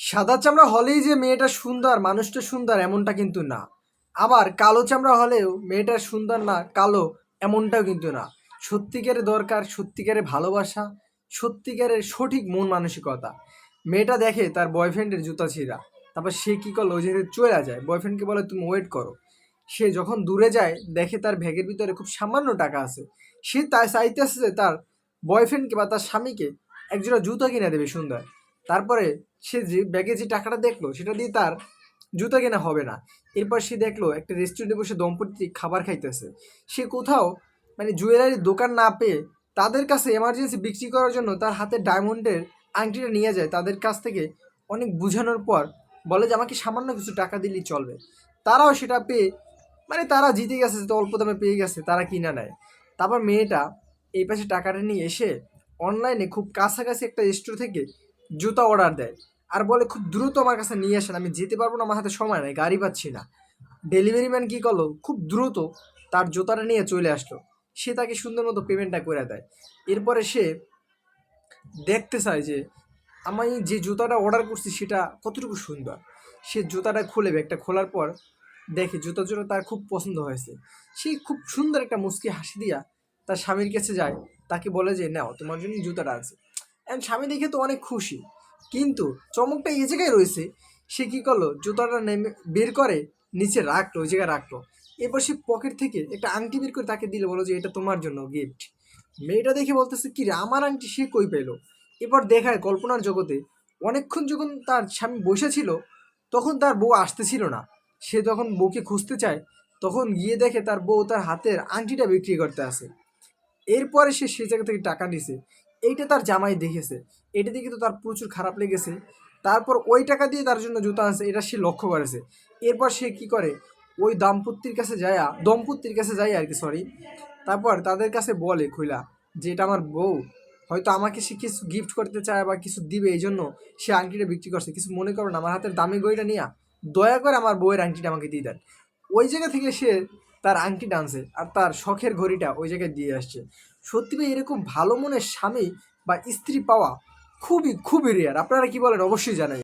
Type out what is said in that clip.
সাদা চামড়া হলেই যে মেয়েটা সুন্দর, মানুষটা সুন্দর এমনটা কিন্তু না। আবার কালো চামড়া হলেও মেয়েটা সুন্দর না, কালো এমনটাও কিন্তু না। সত্যিকারের দরকার সত্যিকারের ভালোবাসা, সত্যিকারের সঠিক মন মানসিকতা। মেয়েটা দেখে তার বয়ফ্রেন্ডের জুতা ছিঁড়া, তারপর সে কী করলো, ওই জায়গায় চলে যায়, বয়ফ্রেন্ডকে বলে তুমি ওয়েট করো। সে যখন দূরে যায় দেখে তার ব্যাগের ভিতরে খুব সামান্য টাকা আছে। সে তাই চাইতেছে যে তার বয়ফ্রেন্ডকে বা তার স্বামীকে একজোড়া জুতা কিনে দেবে সুন্দর। তারপরে সে যে ব্যাগে যে টাকাটা দেখলো সেটা দিয়ে তার জুতা কেনা হবে না। এরপর সে দেখলো একটা রেস্টুরেন্টে বসে দম্পতি খাবার খাইতেছে। সে কোথাও মানে জুয়েলারির দোকান না পেয়ে তাদের কাছে এমার্জেন্সি বিক্রি করার জন্য তার হাতে ডায়মন্ডের আংটিটা নিয়ে যায়। তাদের কাছ থেকে অনেক বুঝানোর পর বলে যে আমাকে সামান্য কিছু টাকা দিলেই চলবে। তারাও সেটা পেয়ে মানে তারা জিতে গেছে, তো অল্প দামে পেয়ে গেছে, তারা কিনা নেয়। তারপর মেয়েটা এই পাশে টাকাটা নিয়ে এসে অনলাইনে খুব কাছাকাছি একটা স্টোর থেকে জুতা অর্ডার দেয়। আর বলে খুব দ্রুত আমার কাছে নিয়ে আসেন, আমি যেতে পারবো না, আমার হাতে সময় নেই, গাড়ি পাচ্ছি না। ডেলিভারি ম্যান কী করলো, খুব দ্রুত তার জুতাটা নিয়ে চলে আসলো। সে তাকে সুন্দর মতো পেমেন্টটা করে দেয়। এরপরে সে দেখতে চায় যে আমি যে জুতাটা অর্ডার করছি সেটা কতটুকু সুন্দর। সে জুতাটা খুলে, ব্যাগটা খোলার পর দেখে জুতা জোড়া তার খুব পছন্দ হয়েছে। সে খুব সুন্দর একটা মুচকি হাসি দিয়া তার স্বামীর কাছে যায়, তাকে বলে যে নাও তোমার জন্য জুতাটা আছে। অ্যান্ড স্বামী দেখে তো অনেক খুশি, কিন্তু চমকটা এই জায়গায় রয়েছে। সে কী করলো, জুতাটা নেমে বের করে নিচে রাখলো, ওই জায়গায় রাখলো। এরপর সে পকেট থেকে একটা আংটি বের করে তাকে দিল, বলো যে এটা তোমার জন্য গিফট। মেয়েটা দেখে বলতেছে কি রে, আমার আংটি সে কই পেলো। এরপর দেখায় কল্পনার জগতে অনেকক্ষণ যখন তার স্বামী বসে ছিল তখন তার বউ আসতেছিল না। সে যখন বউকে খুঁজতে চায় তখন গিয়ে দেখে তার বউ তার হাতের আংটিটা বিক্রি করতে আসে। এরপরে সে সেই জায়গা থেকে টাকা নিছে। এইটা তার জামাই দেখেছে, এটা দেখে তো তার প্রচুর খারাপ লেগেছে। তারপর ওই টাকা দিয়ে তার জন্য জুতা আনছে, এটা সে লক্ষ্য করেছে। এরপর সে কি করে, ওই দম্পতির কাছে যায় আর কি, সরি। তারপর তাদের কাছে বলে খুইলা যে এটা আমার বউ, হয়তো আমাকে সে কিছু গিফট করতে চায় বা কিছু দিবে, এই জন্য সে আংটিটা বিক্রি করছে, কিছু মনে করো না, আমার হাতের দামি গড়িটা নিয়ে দয়া করে আমার বউয়ের আংটিটা আমাকে দিয়ে দেন। ওই জায়গা থেকে সে তার আংটিটা আনছে আর তার শখের ঘড়িটা ওই জায়গায় দিয়ে আসছে। সত্যি ভাই, এরকম ভালো মনের স্বামী বা স্ত্রী পাওয়া খুবই খুবই রেয়ার। আপনারা কি বলেন, অবশ্যই জানাই।